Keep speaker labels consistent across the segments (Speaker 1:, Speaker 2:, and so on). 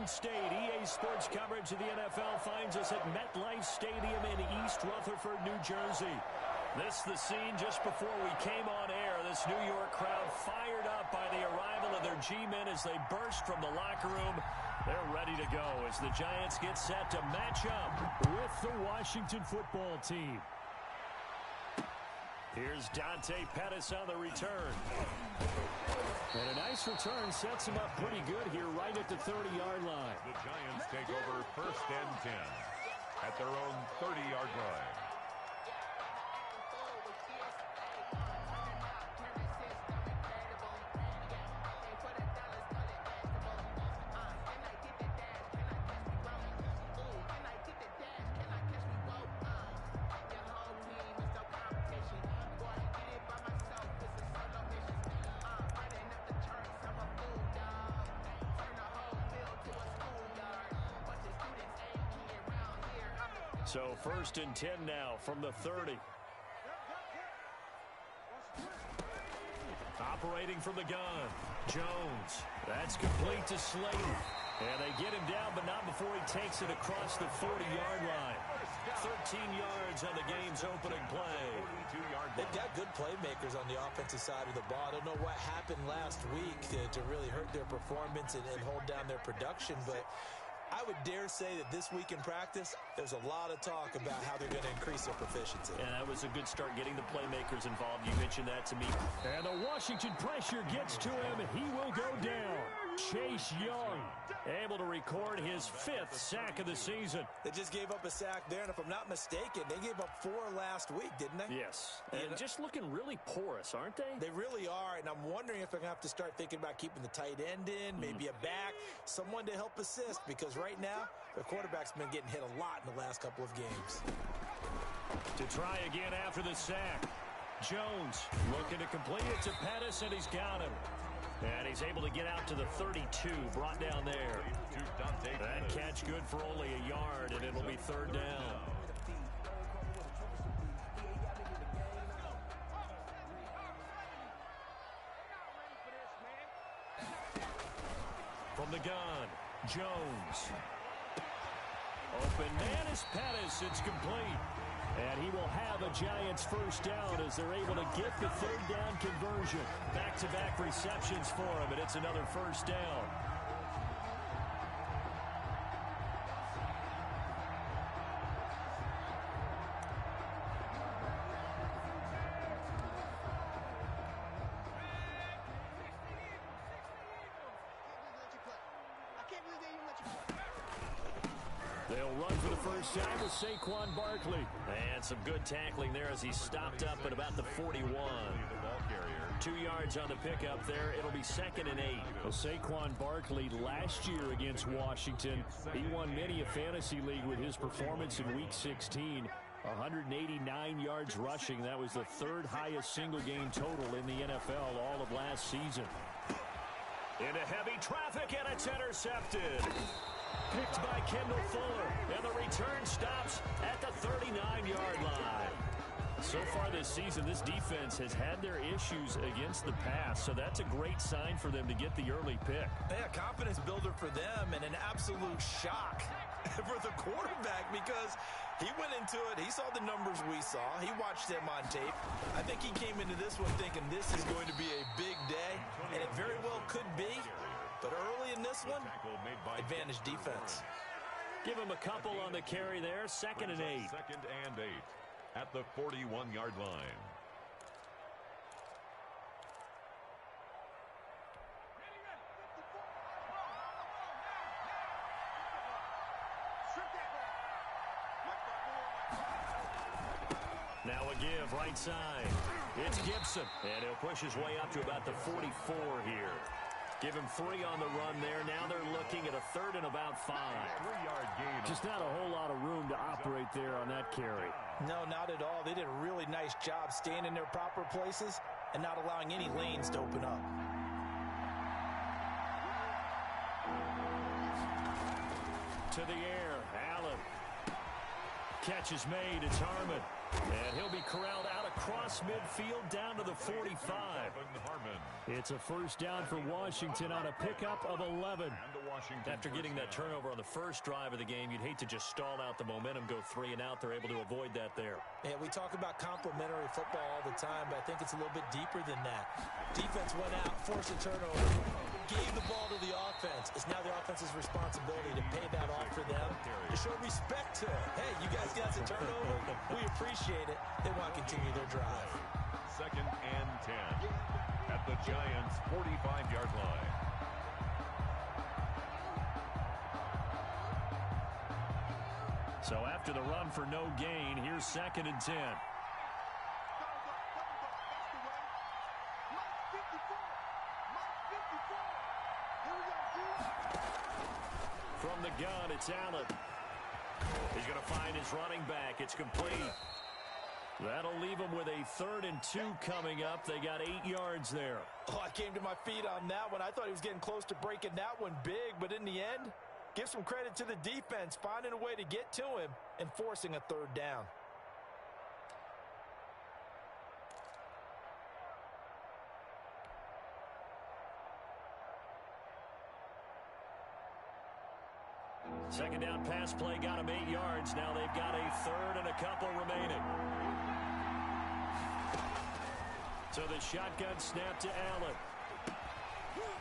Speaker 1: State. EA Sports coverage of the NFL finds us at MetLife Stadium in East Rutherford, New Jersey. This is the scene just before we came on air. This New York crowd fired up by the arrival of their G-men as they burst from the locker room. They're ready to go as the Giants get set to match up with the Washington football team. Here's Dante Pettis on the return. And a nice return sets him up pretty good here right at the 30-yard line.
Speaker 2: The Giants take over 1st and 10 at their own 30-yard line.
Speaker 1: So 1st and 10 now from the 30. Operating from the gun. Jones. That's complete to Slayton. And they get him down, but not before he takes it across the 40-yard line. 13 yards on the game's opening play.
Speaker 3: They've got good playmakers on the offensive side of the ball. I don't know what happened last week to really hurt their performance and hold down their production, but I would dare say that this week in practice, there's a lot of talk about how they're going to increase their proficiency.
Speaker 1: And that was a good start getting the playmakers involved. You mentioned that to me. And the Washington pressure gets to him, and he will go down. Chase Young able to record his 5th sack of the season.
Speaker 3: They just gave up a sack there, and if I'm not mistaken, they gave up 4 last week, didn't they?
Speaker 1: Yes. And just looking really porous, aren't they?
Speaker 3: They really are, and I'm wondering if they're going to have to start thinking about keeping the tight end in, maybe a back, someone to help assist, because right now, their quarterback's been getting hit a lot in the last couple of games.
Speaker 1: To try again after the sack. Jones looking to complete it to Pettis, and he's got him. And he's able to get out to the 32, brought down there. That catch good for only a yard, and it'll be 3rd down. From the gun, Jones. Open man is Pettis. It's complete. And he will have a Giants 1st down as they're able to get the 3rd down conversion. Back-to-back receptions for him, and it's another 1st down. They'll run for the first time with Saquon Barkley. And some good tackling there as he stopped up at about the 41. 2 yards on the pickup there. It'll be 2nd and 8. Well, Saquon Barkley last year against Washington, he won many a fantasy league with his performance in Week 16. 189 yards rushing. That was the 3rd highest single game total in the NFL all of last season. Into heavy traffic, and it's intercepted. Picked by Kendall Fuller, and the return stops at the 39-yard line. So far this season, this defense has had their issues against the pass, so that's a great sign for them to get the early pick.
Speaker 3: Yeah, confidence builder for them, and an absolute shock for the quarterback because he went into it. He saw the numbers we saw. He watched them on tape. I think he came into this one thinking this is going to be a big day, and it very well could be. But early in this one, advantage defense.
Speaker 1: Give him a couple on the carry there. 2nd and 8.
Speaker 2: 2nd and 8 at the 41-yard line.
Speaker 1: Now a give right side. It's Gibson, and he'll push his way up to about the 44 here. Give him 3 on the run there. Now they're looking at a 3rd and about 5.
Speaker 2: 3-yard gain.
Speaker 1: Just not a whole lot of room to operate there on that carry.
Speaker 3: No, not at all. They did a really nice job staying in their proper places and not allowing any lanes to open up.
Speaker 1: To the air, Allen. Catch is made. It's Harmon. And he'll be corralled out across midfield down to the 45.
Speaker 2: Harmon.
Speaker 1: It's a first down for Washington on a pickup of 11. After getting that turnover on the first drive of the game, you'd hate to just stall out the momentum, go 3 and out. They're able to avoid that there.
Speaker 3: Yeah, we talk about complementary football all the time, but I think it's a little bit deeper than that. Defense went out, forced a turnover, gave the ball to the offense. It's now the offense's responsibility to pay that off for them, to show respect to it. Hey, you guys got the turnover. We appreciate it. They want to continue their drive.
Speaker 2: 2nd and 10 at the Giants' 45-yard line.
Speaker 1: So after the run for no gain, here's 2nd and 10. From the gun, it's Allen. He's going to find his running back. It's complete. That'll leave him with a 3rd and 2 coming up. They got 8 yards there.
Speaker 3: Oh, I came to my feet on that one. I thought he was getting close to breaking that one big, but in the end, give some credit to the defense, finding a way to get to him and forcing a 3rd down.
Speaker 1: Second down pass play got him 8 yards. Now they've got a 3rd and a couple remaining. So the shotgun snap to Allen.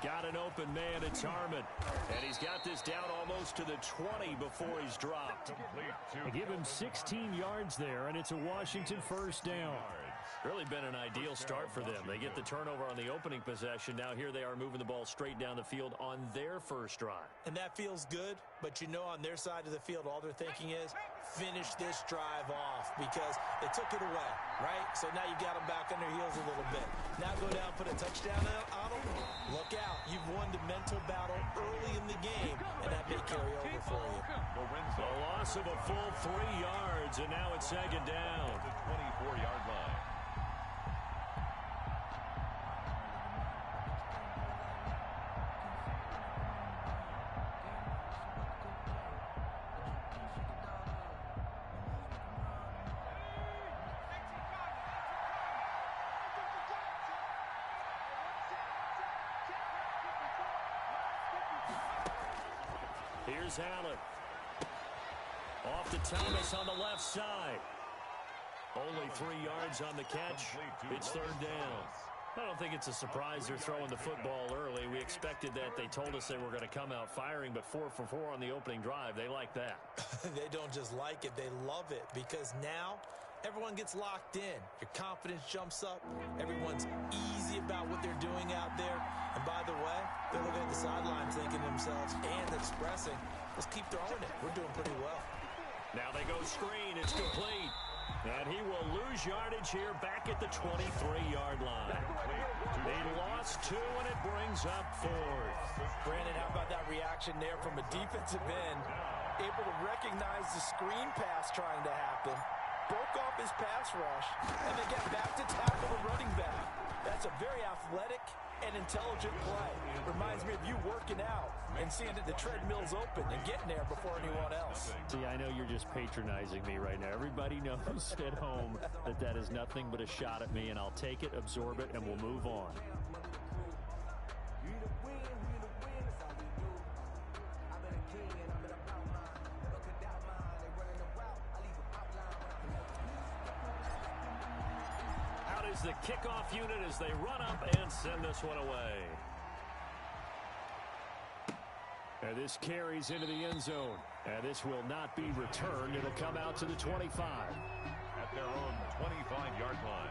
Speaker 1: Got an open man, it's Harmon. And he's got this down almost to the 20 before he's dropped. They give him 16 yards there, and it's a Washington first down. Really been an ideal start for them. They get the turnover on the opening possession. Now here they are moving the ball straight down the field on their first drive.
Speaker 3: And that feels good, but you know on their side of the field, all they're thinking is finish this drive off because they took it away, right? So now you got them back on their heels a little bit. Now go down, put a touchdown on them. Look out. You've won the mental battle early in the game, and that may carry over for you.
Speaker 1: A loss of a full 3 yards, and now it's 2nd down.
Speaker 2: The 24-yard line.
Speaker 1: Here's Allen. Off to Thomas on the left side. Only 3 yards on the catch. It's 3rd down. I don't think it's a surprise they're throwing the football early. We expected that. They told us they were going to come out firing, but 4 for 4 on the opening drive. They like that.
Speaker 3: They don't just like it. They love it because now everyone gets locked in. Your confidence jumps up. Everyone's easy about what they're doing out there. And by the way, they're looking at the sidelines thinking to themselves and expressing, let's keep throwing it. We're doing pretty well.
Speaker 1: Now they go screen. It's complete. And he will lose yardage here back at the 23-yard line. They lost 2, and it brings up 4th.
Speaker 3: Brandon, how about that reaction there from a defensive end? Able to recognize the screen pass trying to happen. Broke off his pass rush, and then get back to tackle the running back. That's a very athletic and intelligent play. Reminds me of you working out and seeing that the treadmill's open and getting there before anyone else.
Speaker 1: See, I know you're just patronizing me right now. Everybody knows at home that that is nothing but a shot at me, and I'll take it, absorb it, and we'll move on. The kickoff unit as they run up and send this one away. And this carries into the end zone. And this will not be returned. It'll come out to the 25.
Speaker 2: At their own 25-yard line.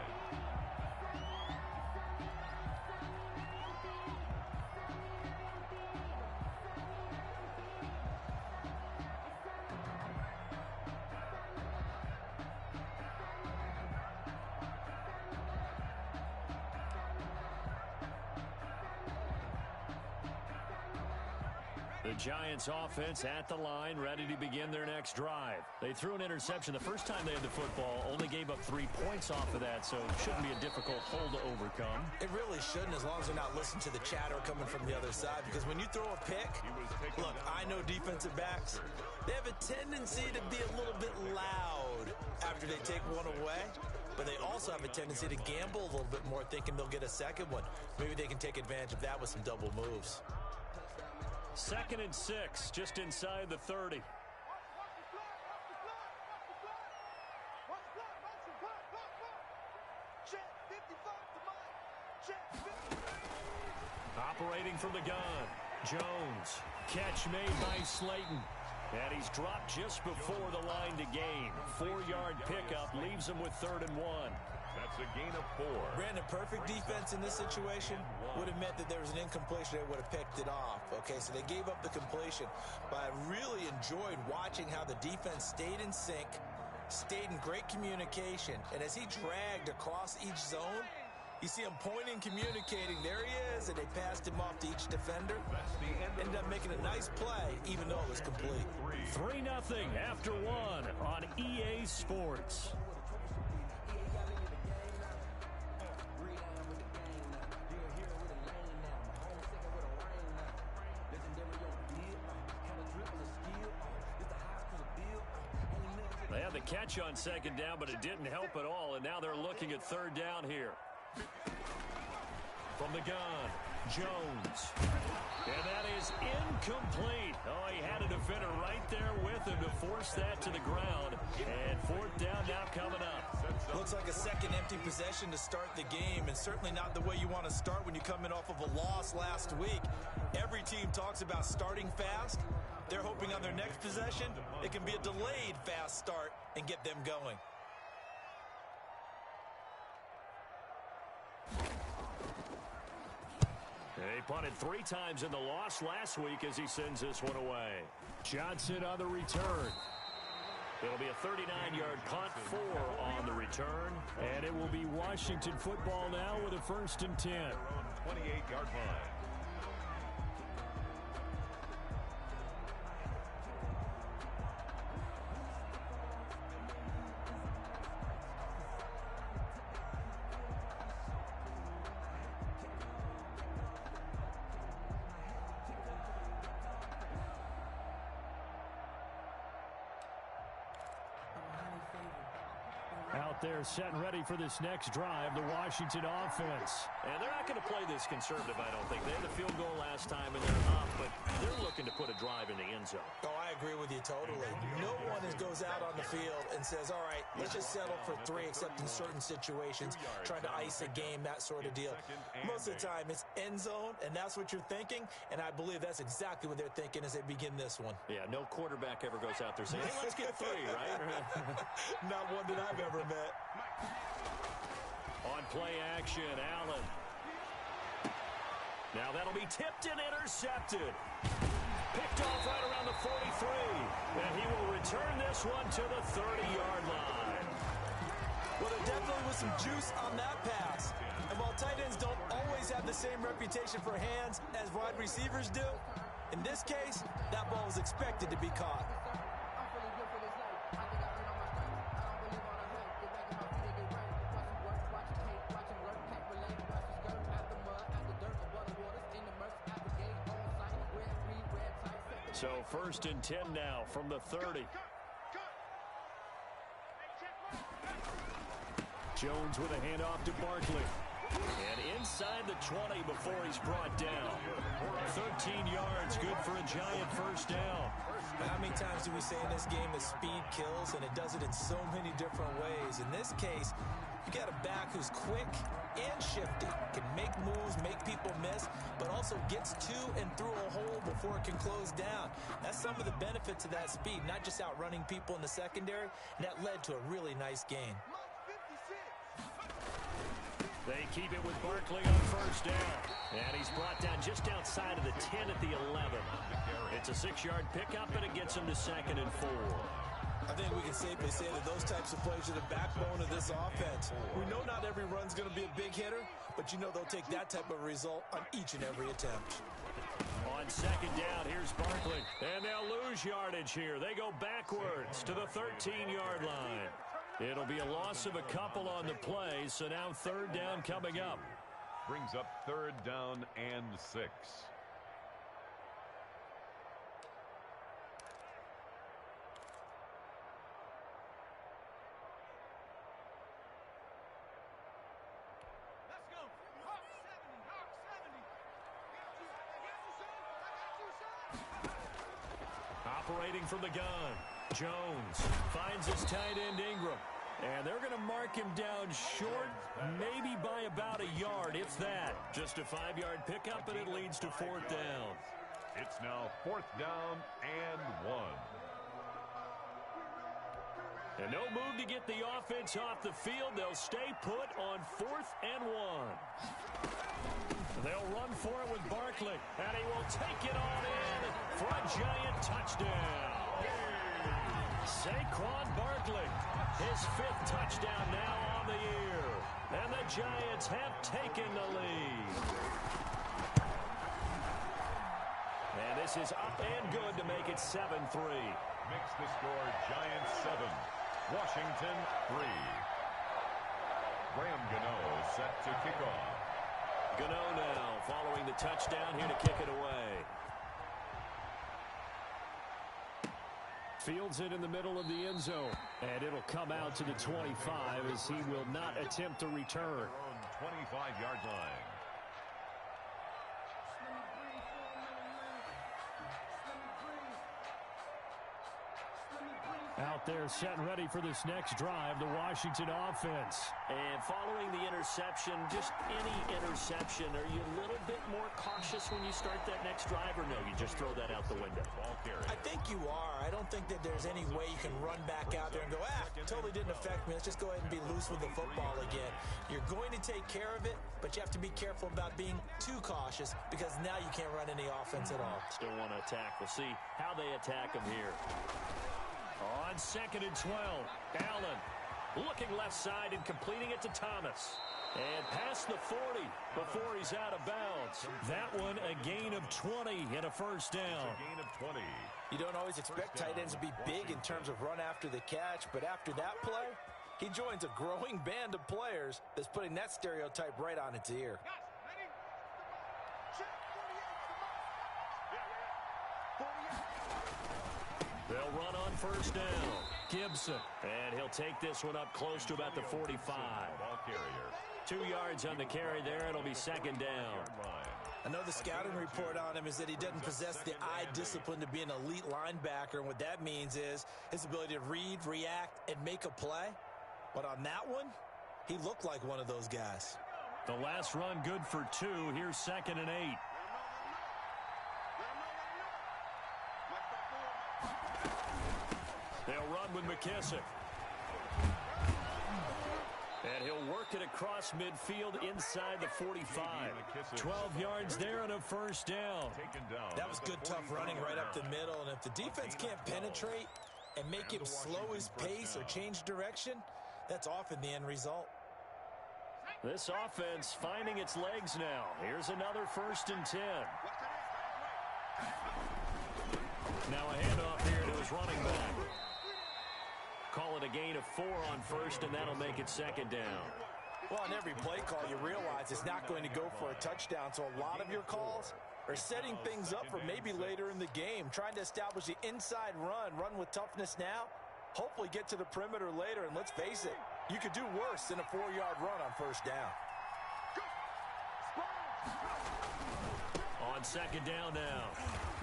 Speaker 1: The Giants offense at the line, ready to begin their next drive. They threw an interception the first time they had the football, only gave up 3 points off of that, so it shouldn't be a difficult hole to overcome.
Speaker 3: It really shouldn't, as long as they're not listening to the chatter coming from the other side, because when you throw a pick, look, I know defensive backs, they have a tendency to be a little bit loud after they take one away. but they also have a tendency to gamble a little bit more, thinking they'll get a second one. Maybe they can take advantage of that with some double moves.
Speaker 1: 2nd and 6, just inside the 30. Operating from the gun, Jones. Catch made by Slayton. And he's dropped just before the line to gain. 4-yard pickup leaves him with 3rd and 1.
Speaker 2: That's a gain of 4.
Speaker 3: Brandon, perfect defense in this situation would have meant that there was an incompletion. They would have picked it off. Okay, so they gave up the completion. But I really enjoyed watching how the defense stayed in sync, stayed in great communication. And as he dragged across each zone, you see him pointing, communicating. There he is, and they passed him off to each defender. Ended up making a nice play, even though it was complete.
Speaker 1: 3-0 after 1 on EA Sports. They had the catch on 2nd down, but it didn't help at all, and now they're looking at 3rd down here. From the gun, Jones. And that is incomplete. Oh, he had a defender right there with him to force that to the ground. And 4th down now coming up.
Speaker 3: Looks like a second empty possession to start the game, and certainly not the way you want to start when you're coming off of a loss last week. Every team talks about starting fast. They're hoping on their next possession, it can be a delayed fast start and get them going.
Speaker 1: They punted 3 times in the loss last week as he sends this one away. Johnson on the return. It'll be a 39-yard punt, 4 on the return. And it will be Washington football now with a 1st and 10.
Speaker 2: 28-yard line.
Speaker 1: Out there set and ready for this next drive, the Washington offense. And they're not going to play this conservative, I don't think. They had the field goal last time and they're up, but they're looking to put a drive in the end zone.
Speaker 3: Oh, I agree with you totally. No one goes out on the field and says, all right, let's just settle for 3, except in certain situations, trying to ice a game, that sort of deal. Most of the time, it's end zone, and that's what you're thinking, and I believe that's exactly what they're thinking as they begin this one.
Speaker 1: Yeah, no quarterback ever goes out there saying, hey, let's get 3, right?
Speaker 3: Not one that I've ever met.
Speaker 1: On play action, Allen. Now that'll be tipped and intercepted. Picked off right around the 43. And he will return this one to the 30-yard line.
Speaker 3: Well, there definitely was some juice on that pass. And while tight ends don't always have the same reputation for hands as wide receivers do, in this case, that ball was expected to be caught.
Speaker 1: So 1st and 10 now from the 30. Jones with a handoff to Barkley. And inside the 20 before he's brought down. 13 yards, good for a giant 1st down.
Speaker 3: How many times do we say in this game that speed kills, and it does it in so many different ways? In this case, you got a back who's quick and shifty, can make moves, make people miss, but also gets to and through a hole before it can close down. That's some of the benefits of that speed, not just outrunning people in the secondary, and that led to a really nice gain.
Speaker 1: They keep it with Barkley on 1st down. And he's brought down just outside of the 10 at the 11. It's a 6-yard pickup, and it gets him to 2nd and 4.
Speaker 3: I think we can safely say that those types of plays are the backbone of this offense. We know not every run's going to be a big hitter, but you know they'll take that type of result on each and every attempt.
Speaker 1: On 2nd down, here's Barkley. And they'll lose yardage here. They go backwards to the 13-yard line. It'll be a loss of a couple on the play, so now 3rd down coming up.
Speaker 2: Brings up 3rd down and 6.
Speaker 1: operating from the gun. Jones finds his tight end Ingram. And they're going to mark him down short, maybe by about a yard, if that. Just a 5-yard pickup, and it leads to 4th down.
Speaker 2: It's now 4th down and 1.
Speaker 1: And no move to get the offense off the field. They'll stay put on 4th and 1. They'll run for it with Barkley, and he will take it on in for a Giant touchdown. Saquon Barkley, his 5th touchdown now on the year. And the Giants have taken the lead. And this is up and good to make it 7-3.
Speaker 2: Makes the score Giants 7, Washington 3. Graham Gano set to kick off.
Speaker 1: Gano now following the touchdown here to kick it away. Fields it in the middle of the end zone. And it'll come out to the 25 as he will not attempt to return.
Speaker 2: 25-yard line.
Speaker 1: Out there set and ready for this next drive, the Washington offense. And following the interception, just any interception, are you a little bit more cautious when you start that next drive, or no, you just throw that out the window?
Speaker 3: I think you are. I don't think that there's any way you can run back out there and go, totally didn't affect me. Let's just go ahead and be loose with the football again. You're going to take care of it, but you have to be careful about being too cautious because now you can't run any offense at all.
Speaker 1: Still want to attack. We'll see how they attack him here. On 2nd and 12, Allen looking left side and completing it to Thomas. And past the 40 before he's out of bounds. That one a gain of 20 and a 1st down.
Speaker 2: A gain of 20.
Speaker 3: You don't always expect tight ends to be big in terms of run after the catch, but after that play, he joins a growing band of players that's putting that stereotype right on its ear.
Speaker 1: They'll run on 1st down. Gibson. And he'll take this one up close to about the 45.
Speaker 2: Ball carrier.
Speaker 1: 2 yards on the carry there. It'll be 2nd down.
Speaker 3: I know the scouting report on him is that he doesn't possess the eye discipline to be an elite linebacker. And what that means is his ability to read, react, and make a play. But on that one, he looked like one of those guys.
Speaker 1: The last run good for 2. Here's 2nd and 8. They'll run with McKissick. And he'll work it across midfield inside the 45. 12 yards there and a 1st down.
Speaker 3: That was good, tough running right up the middle. And if the defense can't penetrate and make him slow his pace or change direction, that's often the end result.
Speaker 1: This offense finding its legs now. Here's another 1st and 10. Now a handoff here to his running back. Call it a gain of 4 on 1st, and that'll make it 2nd down.
Speaker 3: Well, on every play call, you realize it's not going to go for a touchdown, so a lot of your calls are setting things up for maybe later in the game, trying to establish the inside run with toughness now, hopefully get to the perimeter later, and let's face it, you could do worse than a 4-yard run on 1st down.
Speaker 1: On 2nd down now,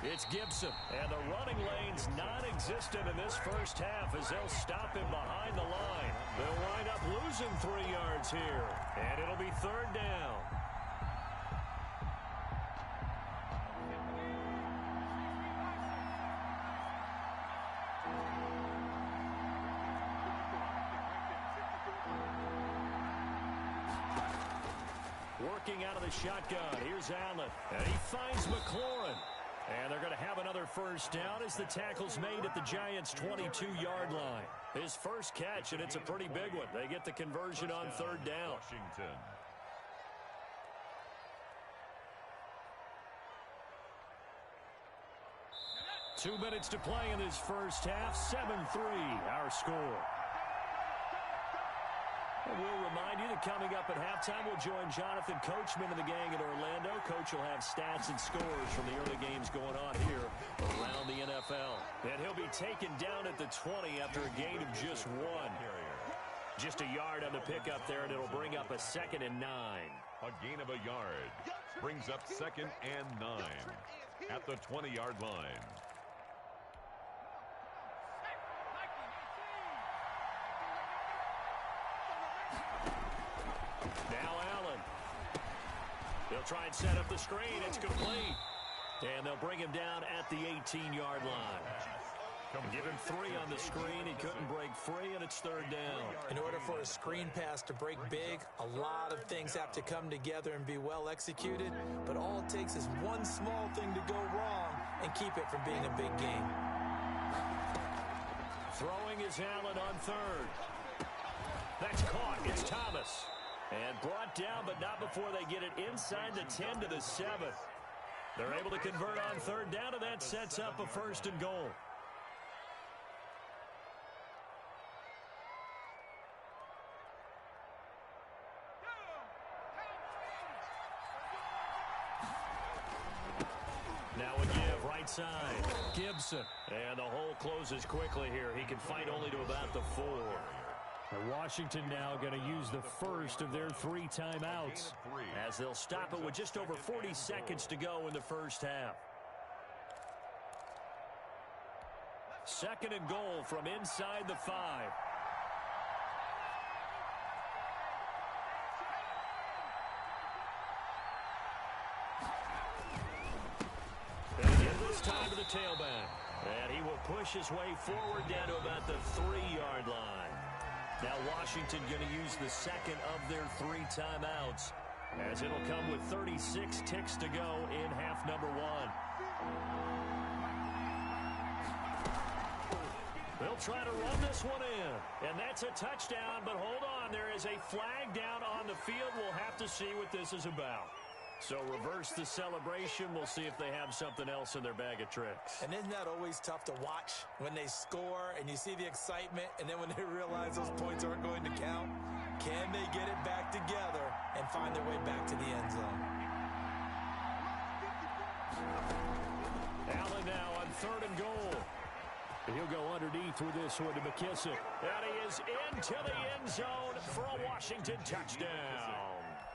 Speaker 1: it's Gibson. And the running lane's non-existent in this 1st half as they'll stop him behind the line. They'll wind up losing 3 yards here. And it'll be 3rd down. Working out of the shotgun. Here's Allen. And he finds McLaurin. And they're going to have another 1st down as the tackle's made at the Giants' 22-yard line. His first catch, and it's a pretty big one. They get the conversion on 3rd down.
Speaker 2: Washington.
Speaker 1: Two minutes to play in this 1st half. 7-3, our score. And we'll remind you that coming up at halftime, we'll join Jonathan Coachman and the gang in Orlando. Coach will have stats and scores from the early games going on here around the NFL. And he'll be taken down at the 20 after a gain of just 1. Just a yard on the pickup there, and it'll bring up a 2nd and 9.
Speaker 2: A gain of a yard brings up 2nd and 9 at the 20-yard line.
Speaker 1: They'll try and set up the screen. It's complete. And they'll bring him down at the 18-yard line. Give him 3 on the screen. He couldn't break free, and it's third down.
Speaker 3: In order for a screen pass to break big, a lot of things have to come together and be well executed. But all it takes is one small thing to go wrong and keep it from being a big game.
Speaker 1: Throwing is Allen on third. That's caught. It's Thomas. And brought down, but not before they get it inside the 10 to the 7. They're able to convert on third down, and that sets up a first and goal. Now a give, right side. Gibson. And the hole closes quickly here. He can fight only to about the 4. Washington now going to use the first of their 3 timeouts as they'll stop it with just over 40 seconds to go in the first half. Second and goal from inside the 5. This time to the tailback. And he will push his way forward down to about the 3-yard line. Now Washington going to use the second of their 3 timeouts as it'll come with 36 ticks to go in half number 1. They'll try to run this one in. And that's a touchdown, but hold on. There is a flag down on the field. We'll have to see what this is about. So reverse the celebration. We'll see if they have something else in their bag of tricks.
Speaker 3: And isn't that always tough to watch when they score and you see the excitement, and then when they realize those points aren't going to count? Can they get it back together and find their way back to the end zone?
Speaker 1: Allen now on third and goal. He'll go underneath with this one to McKissick. And he is into the end zone for a Washington touchdown.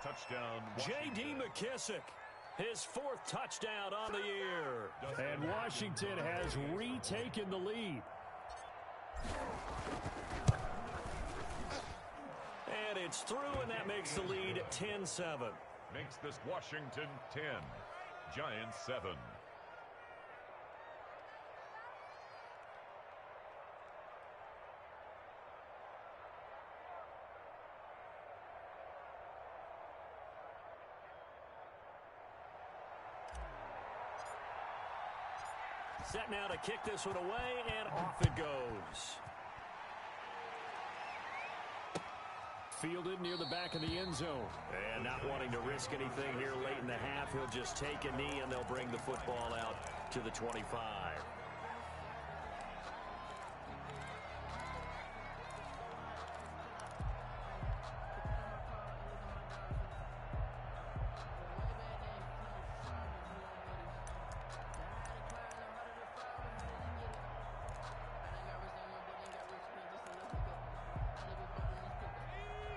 Speaker 2: Touchdown,
Speaker 1: J.D. McKissick, his 4th touchdown on the year. And Washington has retaken the lead. And it's through, and that makes the lead 10-7.
Speaker 2: Makes this Washington 10, Giants 7.
Speaker 1: Set now to kick this one away, and off it goes. Fielded near the back of the end zone. And not wanting to risk anything here late in the half, he'll just take a knee, and they'll bring the football out to the 25.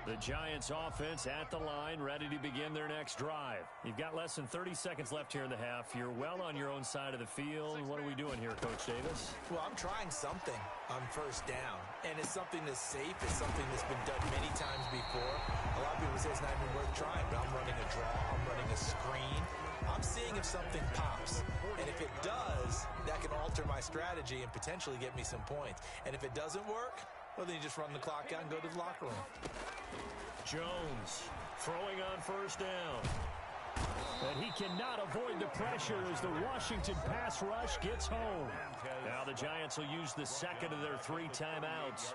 Speaker 1: The Giants offense at the line, ready to begin their next drive. You've got less than 30 seconds left here in the half. You're well on your own side of the field. What are we doing here, Coach Davis?
Speaker 3: Well, I'm trying something on first down, and it's something that's safe. It's something that's been done many times before. A lot of people say it's not even worth trying, but I'm running a draw. I'm running a screen. I'm seeing if something pops, and if it does, that can alter my strategy and potentially get me some points. And if it doesn't work, well, then you just run the clock out and go to the locker room.
Speaker 1: Jones throwing on first down. And he cannot avoid the pressure as the Washington pass rush gets home. Now the Giants will use the second of their 3 timeouts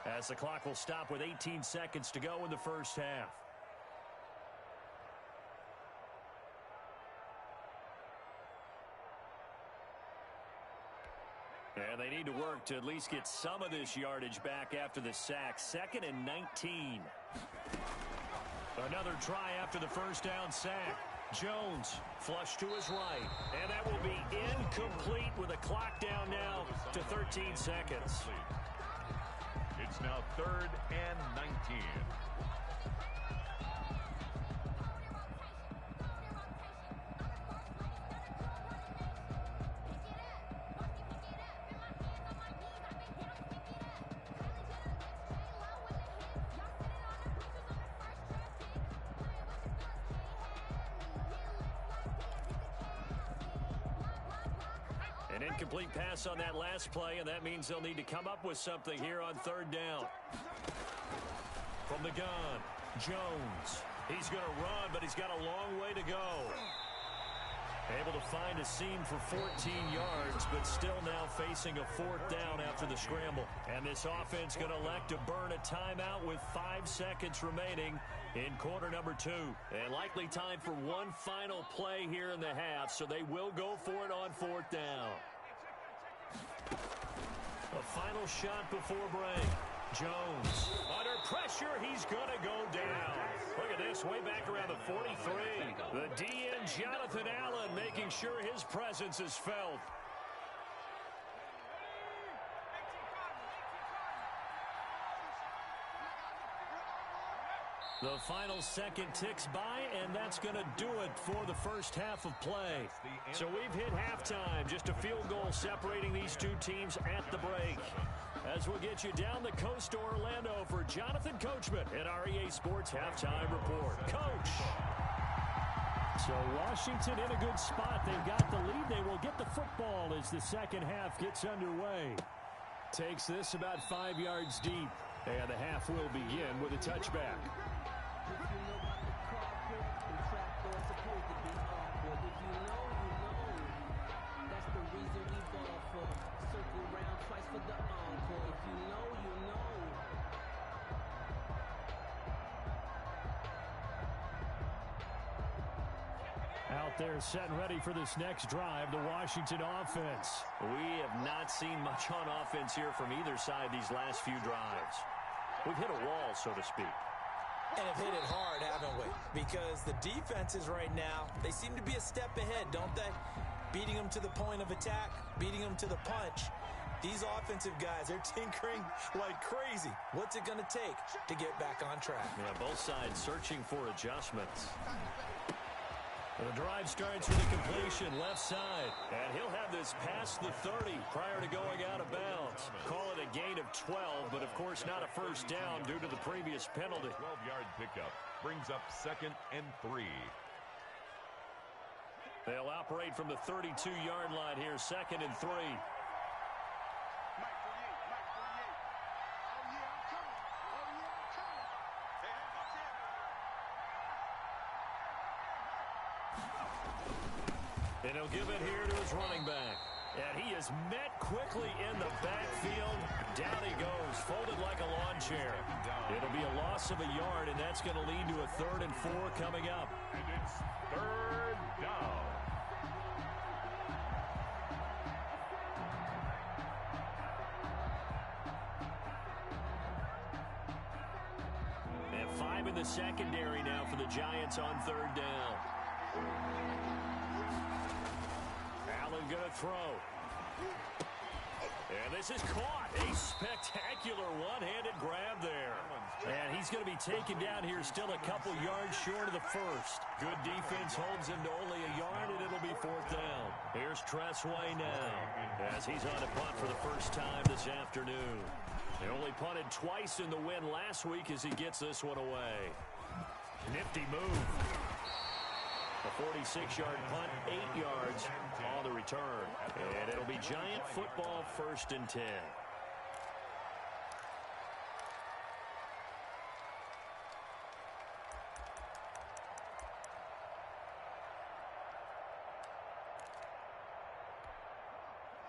Speaker 1: as the clock will stop with 18 seconds to go in the first half. And they need to work to at least get some of this yardage back after the sack. 2nd and 19. Another try after the first down sack. Jones flush to his right. And that will be incomplete with a clock down now to 13 seconds.
Speaker 2: It's now 3rd and 19.
Speaker 1: An incomplete pass on that last play, and that means they'll need to come up with something here on third down. From the gun, Jones. He's going to run, but he's got a long way to go. Able to find a seam for 14 yards, but still now facing a fourth down after the scramble. And this offense going to elect to burn a timeout with 5 seconds remaining in quarter number 2. And likely time for one final play here in the half, so they will go for it on fourth down. A final shot before break. Jones under pressure. He's going to go down. Look at this, way back around the 43. The DN, Jonathan Allen, making sure his presence is felt. The final second ticks by, and that's going to do it for the first half of play. So we've hit halftime, just a field goal separating these two teams at the break. As we'll get you down the coast to Orlando for Jonathan Coachman at our EA Sports Halftime Report. Coach! So Washington in a good spot. They've got the lead. They will get the football as the second half gets underway. Takes this about 5 yards deep. And the half will begin with a touchback. Out there set and ready for this next drive, the Washington offense. We have not seen much on offense here from either side these last few drives. We've hit a wall, so to speak.
Speaker 3: And have hit it hard, haven't we? Because the defenses right now, they seem to be a step ahead, don't they? Beating them to the point of attack, beating them to the punch. These offensive guys, they're tinkering like crazy. What's it going to take to get back on track?
Speaker 1: Yeah, both sides searching for adjustments. The drive starts with a completion left side, and he'll have this past the 30 prior to going out of bounds. Call it a gain of 12, but of course not a first down due to the previous penalty.
Speaker 2: 12-yard pickup brings up 2nd and 3.
Speaker 1: They'll operate from the 32-yard line here, 2nd and 3. And he'll give it here to his running back. And he is met quickly in the backfield. Down he goes, folded like a lawn chair. It'll be a loss of a yard, and that's going to lead to a 3rd and 4 coming up.
Speaker 2: And it's 3rd down.
Speaker 1: And 5 in the secondary now for the Giants on 3rd down. Allen going to throw. And this is caught. A spectacular one-handed grab there. And he's going to be taken down here still a couple yards short of the first. Good defense holds him to only a yard, and it'll be 4th down. Here's Tressway now as he's on a punt for the first time this afternoon. They only punted twice in the win last week as he gets this one away. Nifty move. A 46-yard punt, 8 yards on the return. And it'll be Giant football, 1st and 10.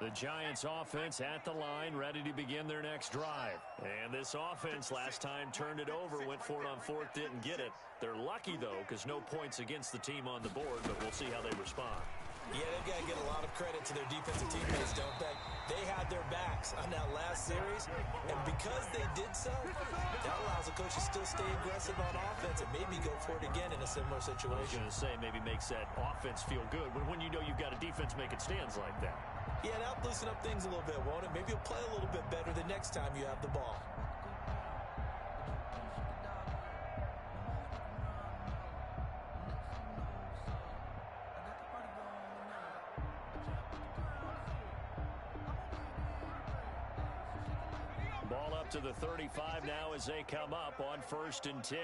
Speaker 1: The Giants offense at the line, ready to begin their next drive. And this offense last time turned it over, went for it on 4th, didn't get it. They're lucky, though, because no points against the team on the board, but we'll see how they respond.
Speaker 3: Yeah, they've got to get a lot of credit to their defensive teammates, don't they? They had their backs on that last series, and because they did so, that allows the coach to still stay aggressive on offense and maybe go for it again in a similar situation.
Speaker 1: I was going to say, maybe makes that offense feel good, but when you know you've got a defense making stands like that.
Speaker 3: Yeah, that'll loosen up things a little bit, won't it? Maybe you'll play a little bit better the next time you have the ball.
Speaker 1: Ball up to the 35 now as they come up on 1st and 10.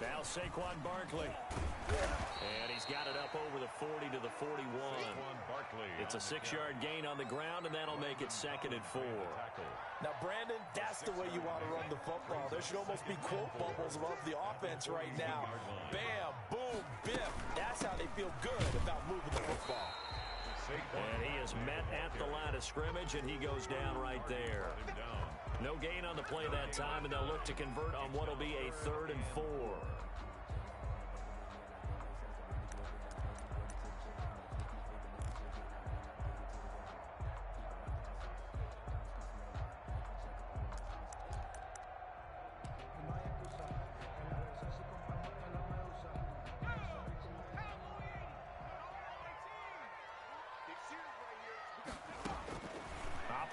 Speaker 1: Now Saquon Barkley. And he's he's got it up over the 40 to the 41. It's a 6-yard gain on the ground, and that'll make it 2nd and 4.
Speaker 3: Now, Brandon, that's the way you want to run the football. There should almost be quote bubbles above the offense right now. Bam, boom, biff. That's how they feel good about moving the football.
Speaker 1: And he is met at the line of scrimmage, and he goes down right there. No gain on the play that time, and they'll look to convert on what will be a 3rd and 4.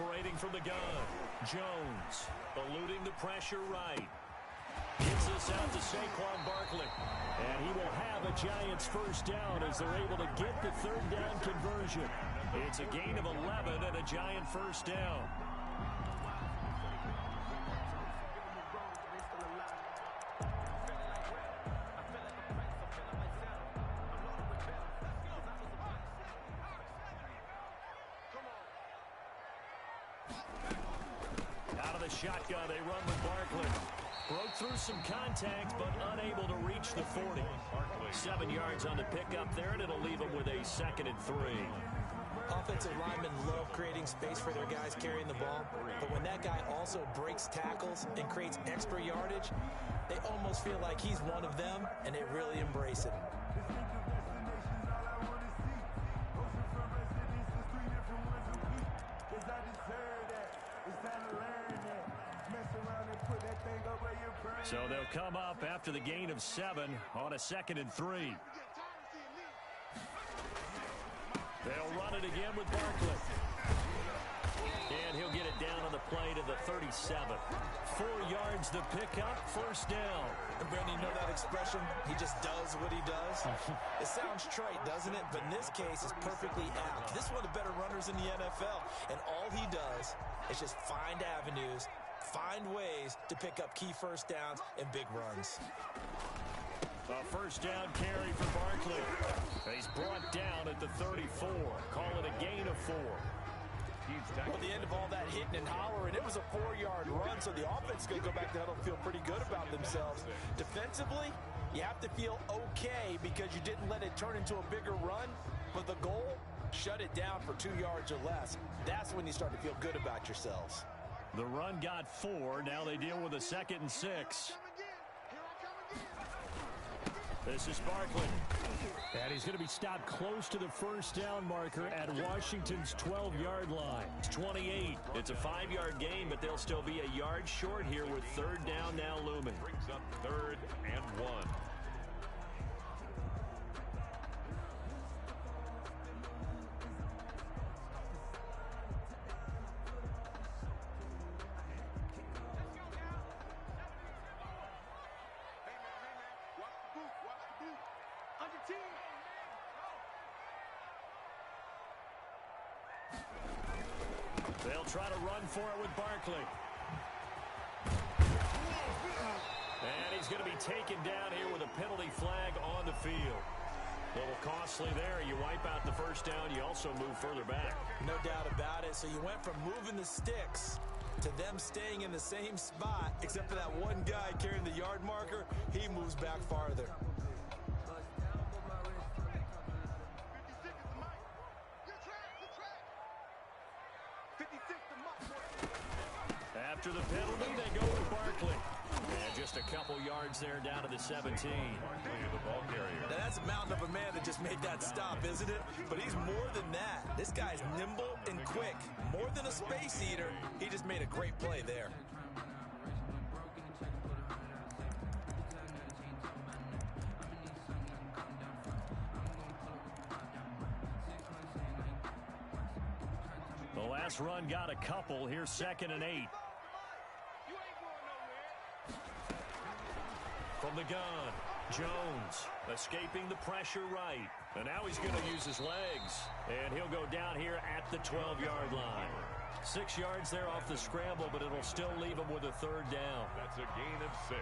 Speaker 1: Operating from the gun, Jones, eluding the pressure right. Gets this out to Saquon Barkley. And he will have a Giants first down as they're able to get the 3rd down conversion. It's a gain of 11 and a Giant first down. Shotgun, they run with Barkley. Broke through some contact, but unable to reach the 40. 7 yards on the pickup there, and it'll leave them with a 2nd and 3.
Speaker 3: Offensive linemen love creating space for their guys carrying the ball, but when that guy also breaks tackles and creates extra yardage, they almost feel like he's one of them, and they really embrace it.
Speaker 1: So they'll come up after the gain of 7 on a 2nd and 3. They'll run it again with Barkley. And he'll get it down on the play to the 37. 4 yards the pickup, first down.
Speaker 3: And Brandon, you know that expression? He just does what he does. It sounds trite, doesn't it? But in this case, it's perfectly apt. This is one of the better runners in the NFL. And all he does is just find avenues, find ways to pick up key first downs and big runs.
Speaker 1: A first down carry for Barkley. He's brought down at the 34. Call it a gain of 4.
Speaker 3: Well, at the end of all that hitting and hollering, it was a 4-yard run, so the offense is going to go back to huddle and feel pretty good about themselves. Defensively, you have to feel okay because you didn't let it turn into a bigger run, but the goal, shut it down for 2 yards or less. That's when you start to feel good about yourselves.
Speaker 1: The run got 4. Now they deal with a 2nd and 6. This is Barkley. And he's going to be stopped close to the first down marker at Washington's 12-yard line. It's 28. It's a 5-yard gain, but they'll still be a yard short here with 3rd down now looming.
Speaker 2: Brings up 3rd and 1.
Speaker 1: They'll try to run for it with Barkley. And he's going to be taken down here with a penalty flag on the field. A little costly there. You wipe out the first down. You also move further back.
Speaker 3: No doubt about it. So you went from moving the sticks to them staying in the same spot, except for that one guy carrying the yard marker. He moves back farther.
Speaker 1: After the penalty, they go with Barkley. And just a couple yards there down to the 17.
Speaker 3: Now that's a mountain of a man that just made that stop, isn't it? But he's more than that. This guy's nimble and quick. More than a space eater, he just made a great play there.
Speaker 1: The last run got a couple. Here's 2nd and 8. From the gun, Jones escaping the pressure right. And now he's going to use his legs. And he'll go down here at the 12-yard line. 6 yards there off the scramble, but it'll still leave him with a 3rd down.
Speaker 2: That's a gain of 6.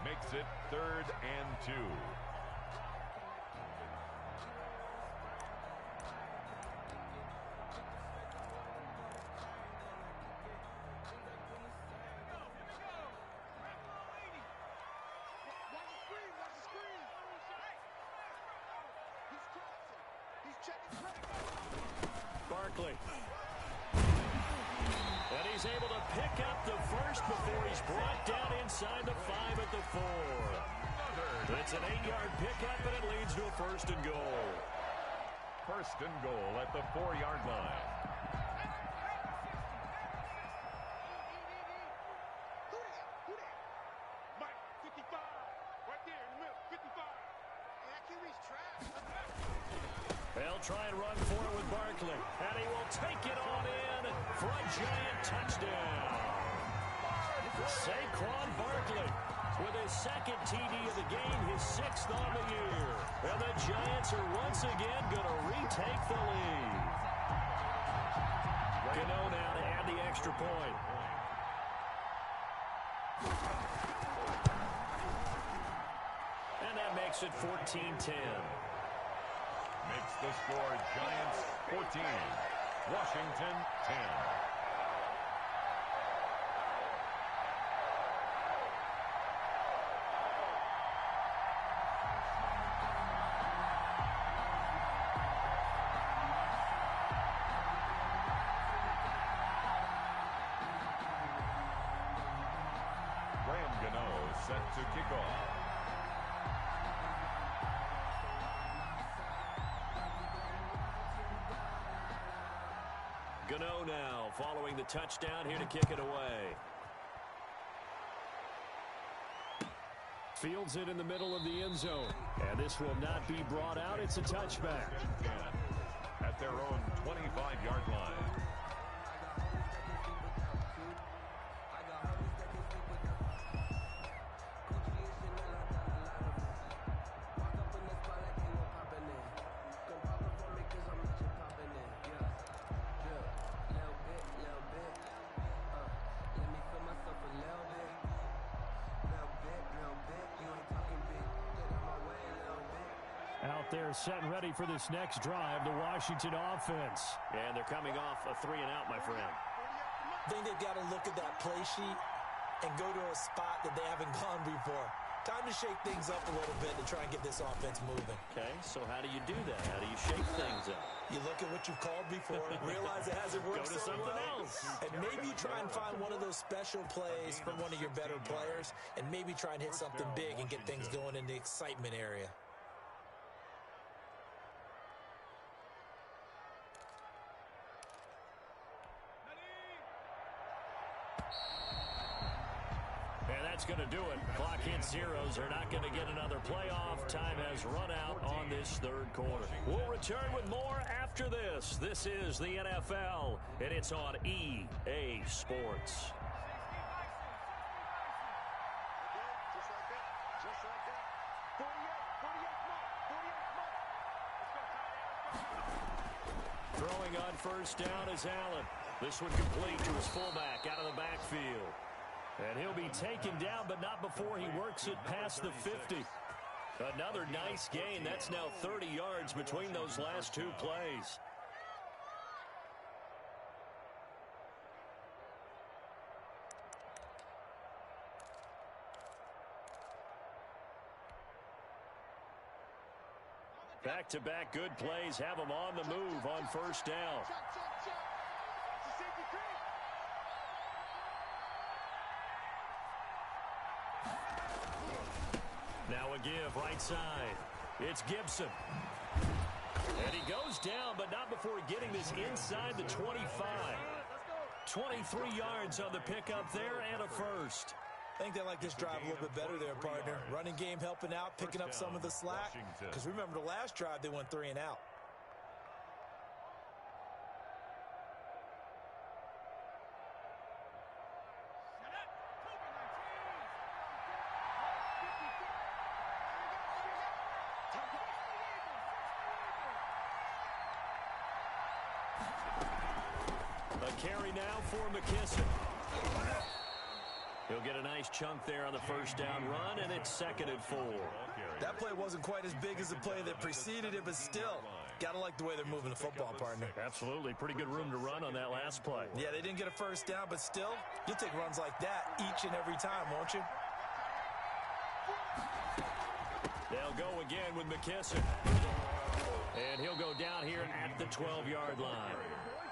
Speaker 2: Makes it 3rd and 2.
Speaker 1: Barkley. And he's able to pick up the first before he's brought down inside the 5 at the 4. It's an 8-yard pickup, and it leads to a 1st and goal.
Speaker 2: 1st and goal at the 4-yard line.
Speaker 1: They'll try and run for it with Barkley. And he will take it on in for a giant touchdown. Saquon Barkley with his 2nd TD of the game, his 6th on the year. And the Giants are once again going to retake the lead. Gano now to add the extra point. And that makes it 14-10.
Speaker 2: Makes the score Giants 14, Washington 10. Gano set to kick off.
Speaker 1: Gano now following the touchdown here to kick it away. Fields it in the middle of the end zone. And this will not be brought out. It's a touchback.
Speaker 2: At their own 25-yard line.
Speaker 1: Out there set and ready for this next drive, the Washington offense. And they're coming off a 3-and-out, my friend.
Speaker 3: I think they've got to look at that play sheet and go to a spot that they haven't gone before. Time to shake things up a little bit to try and get this offense moving.
Speaker 1: Okay, so how do you do that? How do you shake things up?
Speaker 3: You look at what you've called before, realize it hasn't worked
Speaker 1: Go to something else.
Speaker 3: and maybe try and find one of those special plays from one of your better players, and maybe try and hit something big and get things going in the excitement area.
Speaker 1: And that's going to do it. Clock hits zeros. They're not going to get another playoff. Time has run out on this 3rd quarter. We'll return with more after this. This is the NFL, and it's on EA Sports. Throwing on 1st down is Allen. This one complete to his fullback out of the backfield. And he'll be taken down, but not before he works it past the 50. Another nice gain. That's now 30 yards between those last 2 plays. Back-to-back good plays have him on the move on 1st down. Now a give right side. It's Gibson. And he goes down, but not before getting this inside the 25. 23 yards on the pickup there and a 1st.
Speaker 3: I think they like this drive a little bit better there, partner. Running game helping out, picking up some of the slack. Because remember, the last drive, they went 3-and-out.
Speaker 1: A carry now for McKissick. He'll get a nice chunk there on the 1st down run, and it's 2nd and 4.
Speaker 3: That play wasn't quite as big as the play that preceded it, but still, got to like the way they're moving the football, partner.
Speaker 1: Absolutely. Pretty good room to run on that last play.
Speaker 3: Yeah, they didn't get a 1st down, but still, you'll take runs like that each and every time, won't you?
Speaker 1: They'll go again with McKissick. And he'll go down here at the 12-yard line.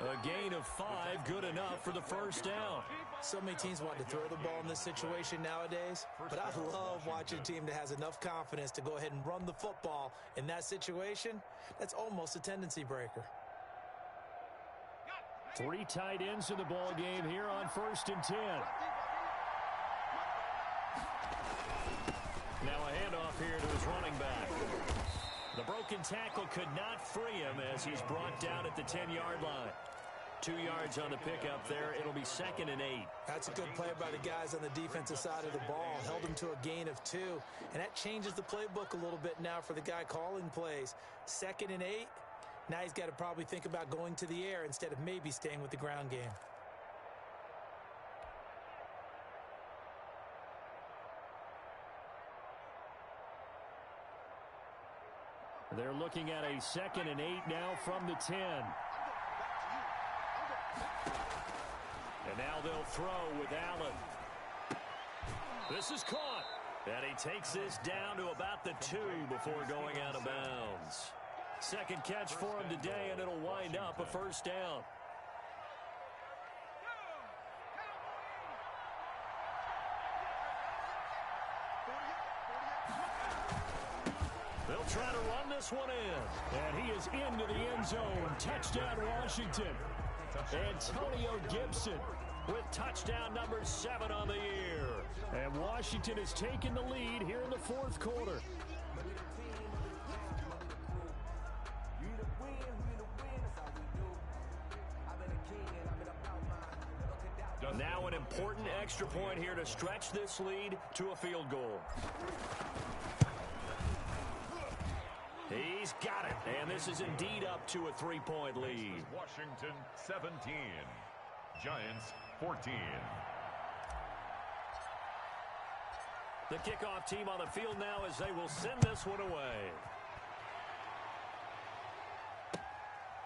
Speaker 1: A gain of 5, good enough for the first down.
Speaker 3: So many teams want to throw the ball in this situation nowadays, but I love watching a team that has enough confidence to go ahead and run the football in that situation. That's almost a tendency breaker.
Speaker 1: 3 tight ends in the ball game here on 1st and 10. Now a handoff here to his running back. The broken tackle could not free him as he's brought down at the 10-yard line. 2 yards on the pickup there. It'll be 2nd and 8.
Speaker 3: That's a good play by the guys on the defensive side of the ball. Held him to a gain of 2. And that changes the playbook a little bit now for the guy calling plays. 2nd and 8. Now he's got to probably think about going to the air instead of maybe staying with the ground game.
Speaker 1: They're looking at a 2nd and 8 now from the 10. And now they'll throw with Allen. This is caught. And he takes this down to about the 2 before going out of bounds. Second catch for him today, and it'll wind up a first down. They'll try to run this one in. And he is into the end zone. Touchdown, Washington. Antonio Gibson with touchdown number 7 on the year. And Washington has taken the lead here in the 4th quarter. Now an important extra point here to stretch this lead to a field goal. He's got it, and this is indeed up to a 3-point lead.
Speaker 2: Washington 17, Giants 14.
Speaker 1: The kickoff team on the field now as they will send this one away.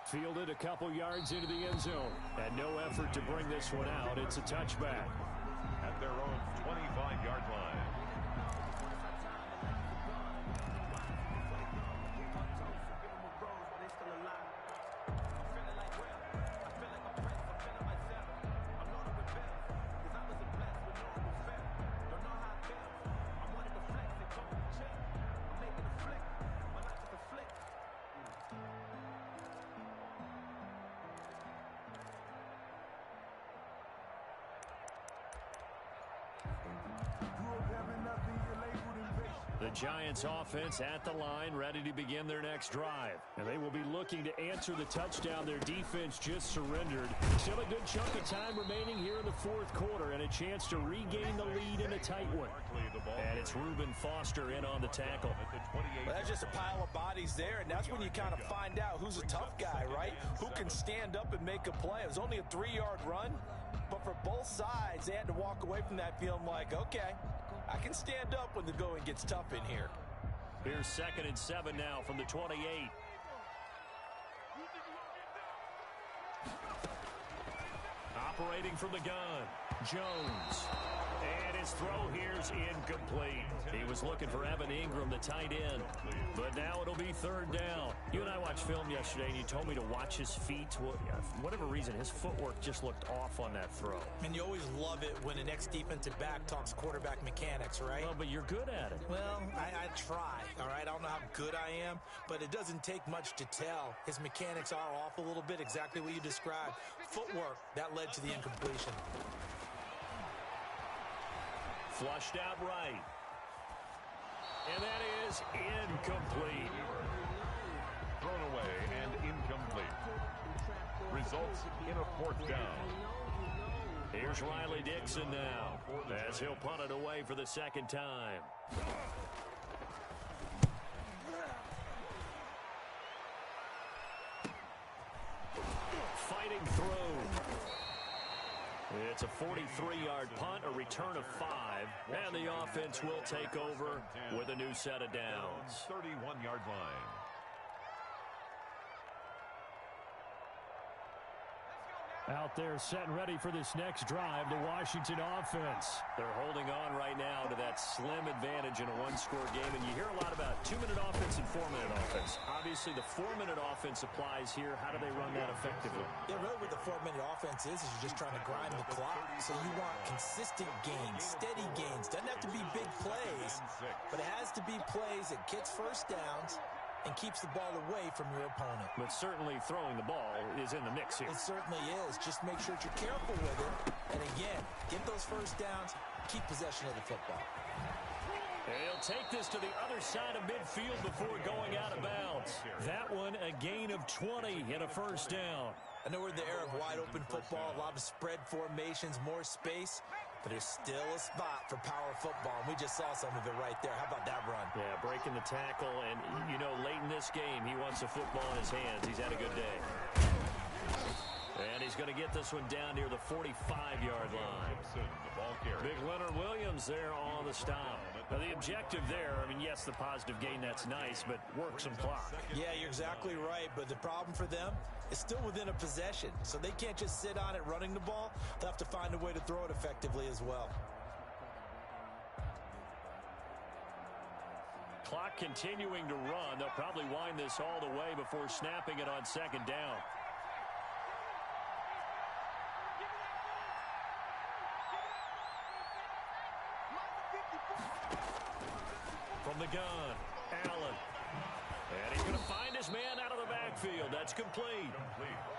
Speaker 1: Fielded a couple yards into the end zone, and no effort to bring this one out. It's a touchback.
Speaker 2: At their own 25-yard line.
Speaker 1: The Giants offense at the line, ready to begin their next drive. And they will be looking to answer the touchdown their defense just surrendered. Still a good chunk of time remaining here in the 4th quarter and a chance to regain the lead in a tight one. And it's Reuben Foster in on the tackle.
Speaker 3: Well, that's just a pile of bodies there, and that's when you kind of find out who's a tough guy, right? Who can stand up and make a play. It was only a 3-yard run, but for both sides, they had to walk away from that feeling like, okay, I can stand up when the going gets tough in here.
Speaker 1: Here's 2nd and 7 now from the 28. Operating from the gun, Jones. And his throw here's incomplete. He was looking for Evan Ingram, the tight end. But now it'll be 3rd down. You and I watched film yesterday, and you told me to watch his feet. For whatever reason, his footwork just looked off on that throw.
Speaker 3: And you always love it when an ex-defensive back talks quarterback mechanics, right?
Speaker 1: Well, but you're good at it.
Speaker 3: Well, I try, all right? I don't know how good I am, but it doesn't take much to tell. His mechanics are off a little bit, exactly what you described. Footwork, that led to the incompletion.
Speaker 1: Flushed out right. And that is incomplete.
Speaker 2: Thrown away and incomplete. Results in a 4th down.
Speaker 1: Here's Riley Dixon now as he'll punt it away for the 2nd time. Fighting through. It's a 43-yard punt, a return of 5, and the offense will take over with a new set of downs.
Speaker 2: 31-yard line.
Speaker 1: Out there set and ready for this next drive, the Washington offense. They're holding on right now to that slim advantage in a one-score game, and you hear a lot about 2-minute offense and 4-minute offense. Obviously, the 4-minute offense applies here. How do they run that effectively?
Speaker 3: Yeah, really what the 4-minute offense is you're just trying to grind the clock. So you want consistent gains, steady gains. Doesn't have to be big plays, but it has to be plays that gets first downs and keeps the ball away from your opponent.
Speaker 1: But certainly throwing the ball is in the mix here.
Speaker 3: It certainly is. Just make sure that you're careful with it. And again, get those first downs, keep possession of the football.
Speaker 1: He'll take this to the other side of midfield before going out of bounds. That one a gain of 20 and a first down.
Speaker 3: I know we're in the era of wide-open football, a lot of spread formations, more space, but there's still a spot for power football, and we just saw some of it right there. How about that run?
Speaker 1: Yeah, breaking the tackle, and, you know, late in this game, he wants a football in his hands. He's had a good day. And he's going to get this one down near the 45-yard line. Big Leonard Williams there on the stop. Now, the objective there, I mean, yes, the positive gain, that's nice, but work some clock.
Speaker 3: Yeah, you're exactly right, but the problem for them is still within a possession, so they can't just sit on it running the ball. They'll have to find a way to throw it effectively as well.
Speaker 1: Clock continuing to run. They'll probably wind this all the way before snapping it on second down. From the gun, Allen. And he's going to find his man out of the backfield. That's complete.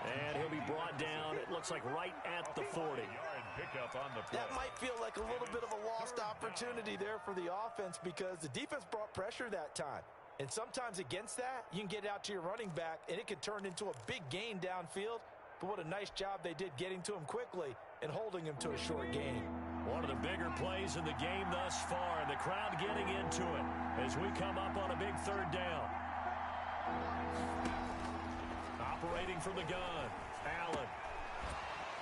Speaker 1: And he'll be brought down, it looks like right at the 40.
Speaker 3: That might feel like a little bit of a lost opportunity there for the offense because the defense brought pressure that time. And sometimes against that, you can get out to your running back, and it could turn into a big gain downfield. But what a nice job they did getting to him quickly and holding him to a short gain.
Speaker 1: One of the bigger plays in the game thus far, and the crowd getting into it as we come up on a big third down. Operating from the gun, Allen.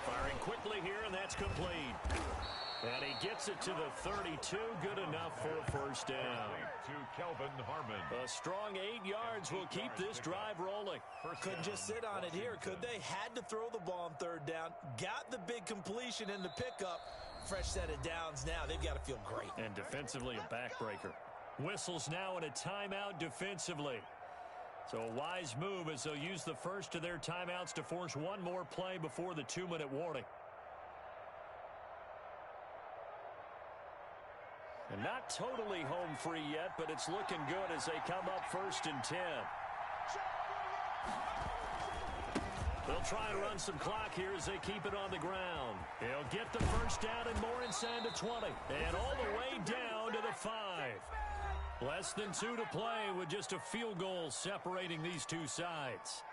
Speaker 1: Firing quickly here, and that's complete. And he gets it to the 32. Good enough for a first down.
Speaker 2: To Kelvin Harmon.
Speaker 1: A strong 8 yards will keep this drive rolling.
Speaker 3: Couldn't just sit on it here, could they? Had to throw the ball on third down. Got the big completion in the pickup. Fresh set of downs now. They've got to feel great.
Speaker 1: And defensively, a backbreaker. Whistles now in a timeout defensively. So a wise move as they'll use the first of their timeouts to force one more play before the 2-minute warning. And not totally home free yet, but it's looking good as they come up 1st and 10. They'll try and run some clock here as they keep it on the ground. He'll get the first down and more inside the 20. And all the way down to the 5. Less than 2 to play with just a field goal separating these two sides.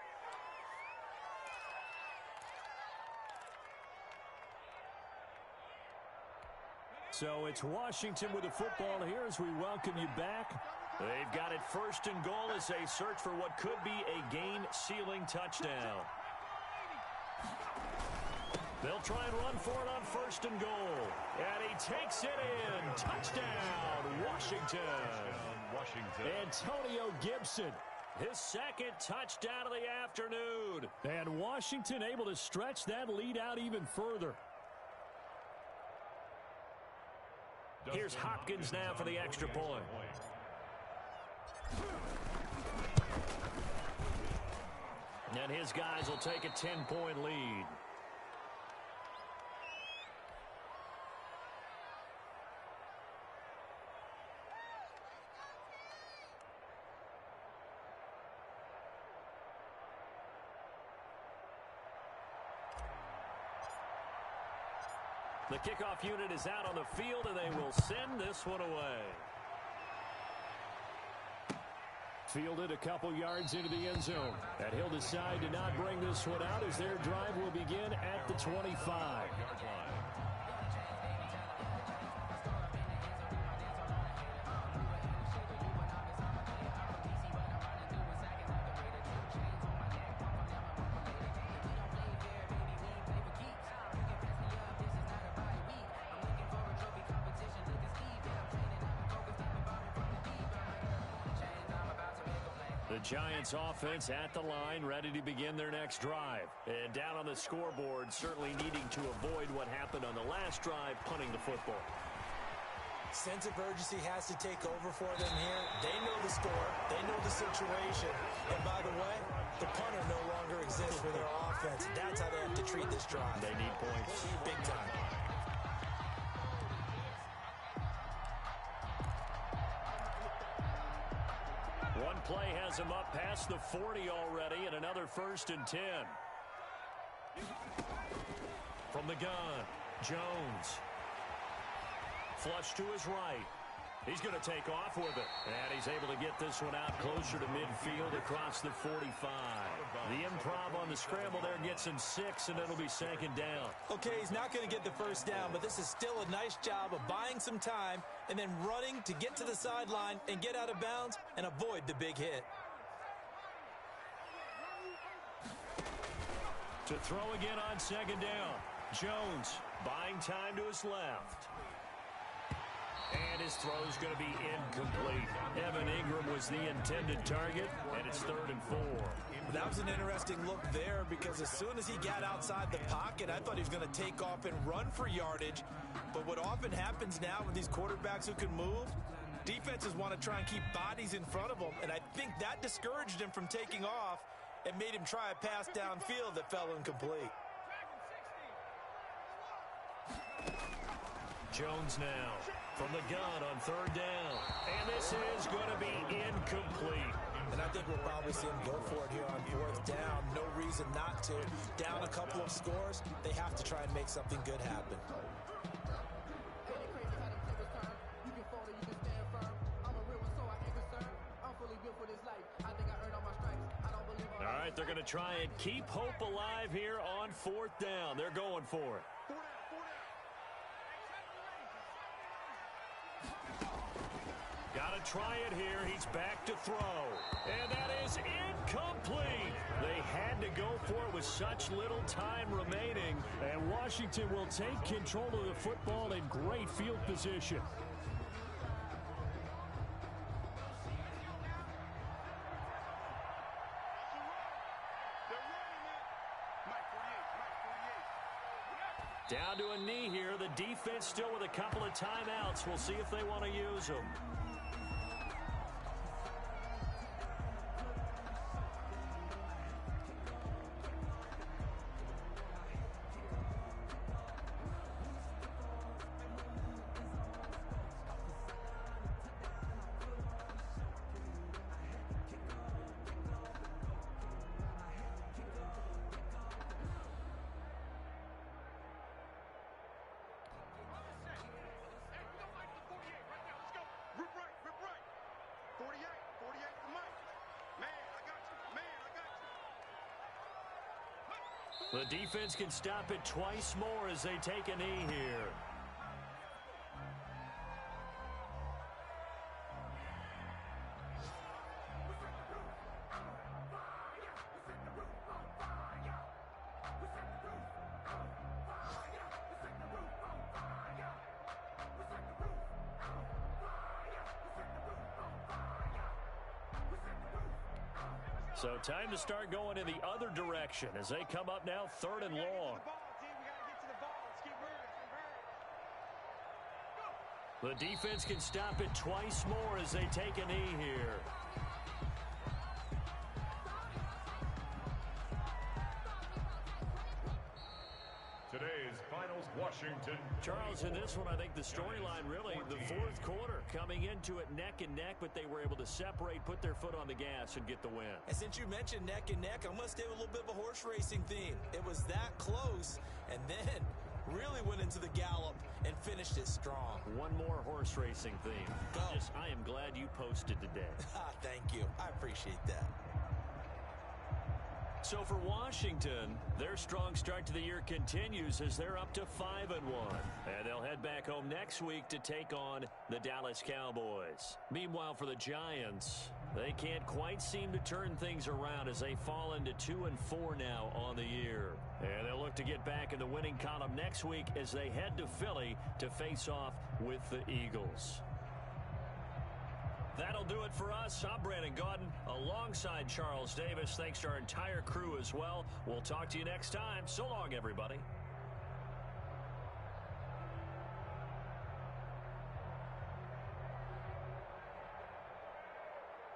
Speaker 1: So it's Washington with the football here as we welcome you back. They've got it 1st and goal as they search for what could be a game-sealing touchdown. They'll try and run for it on 1st and goal. And he takes it in. Touchdown, Washington. Antonio Gibson, his 2nd touchdown of the afternoon. And Washington able to stretch that lead out even further. Here's Hopkins now for the extra point. And his guys will take a 10-point lead. The kickoff unit is out on the field, and they will send this one away. Fielded a couple yards into the end zone. And he'll decide to not bring this one out as their drive will begin at the 25. The Giants offense at the line, ready to begin their next drive. And down on the scoreboard, certainly needing to avoid what happened on the last drive, punting the football.
Speaker 3: Sense of urgency has to take over for them here. They know the score. They know the situation. And by the way, the punter no longer exists for their offense. That's how they have to treat this drive.
Speaker 1: They need points.
Speaker 3: Big time.
Speaker 1: One play has him up past the 40 already, and another 1st and 10. From the gun, Jones. Flush to his right. He's going to take off with it. And he's able to get this one out closer to midfield across the 45. The improv on the scramble there gets him 6, and it'll be 2nd down.
Speaker 3: Okay, he's not going to get the 1st down, but this is still a nice job of buying some time and then running to get to the sideline and get out of bounds and avoid the big hit.
Speaker 1: To throw again on 2nd down. Jones buying time to his left. And his throw's going to be incomplete. Evan Ingram was the intended target, and it's 3rd and 4.
Speaker 3: That was an interesting look there because as soon as he got outside the pocket, I thought he was going to take off and run for yardage. But what often happens now with these quarterbacks who can move, defenses want to try and keep bodies in front of them, and I think that discouraged him from taking off and made him try a pass downfield that fell incomplete.
Speaker 1: Jones now from the gun on 3rd down. And this is going to be incomplete.
Speaker 3: And I think we'll probably see him go for it here on 4th down. No reason not to. Down a couple of scores, they have to try and make something good happen.
Speaker 1: All right, they're going to try and keep hope alive here on 4th down. They're going for it. Got to try it here. He's back to throw. And that is incomplete. They had to go for it with such little time remaining. And Washington will take control of the football in great field position. Down to a knee here. The defense still with a couple of timeouts. We'll see if they want to use them. The defense can stop it twice more as they take a knee here. So time to start going in the other direction as they come up now 3rd and long. The defense can stop it twice more as they take a knee here.
Speaker 2: Today's finals, Washington.
Speaker 1: Charles, in this one, I think the storyline really, the 4th quarter, coming into it neck and neck, but they were able to separate, put their foot on the gas, and get the win.
Speaker 3: And since you mentioned neck and neck, I'm going to stay with a little bit of a horse racing theme. It was that close, and then really went into the gallop and finished it strong.
Speaker 1: One more horse racing theme.
Speaker 3: Go.
Speaker 1: I am glad you posted today.
Speaker 3: Thank you. I appreciate that.
Speaker 1: So for Washington, their strong start to the year continues as they're up to 5-1. And they'll head back home next week to take on the Dallas Cowboys. Meanwhile, for the Giants, they can't quite seem to turn things around as they fall into 2-4 now on the year. And they'll look to get back in the winning column next week as they head to Philly to face off with the Eagles. That'll do it for us. I'm Brandon Gaudin alongside Charles Davis. Thanks to our entire crew as well. We'll talk to you next time. So long, everybody.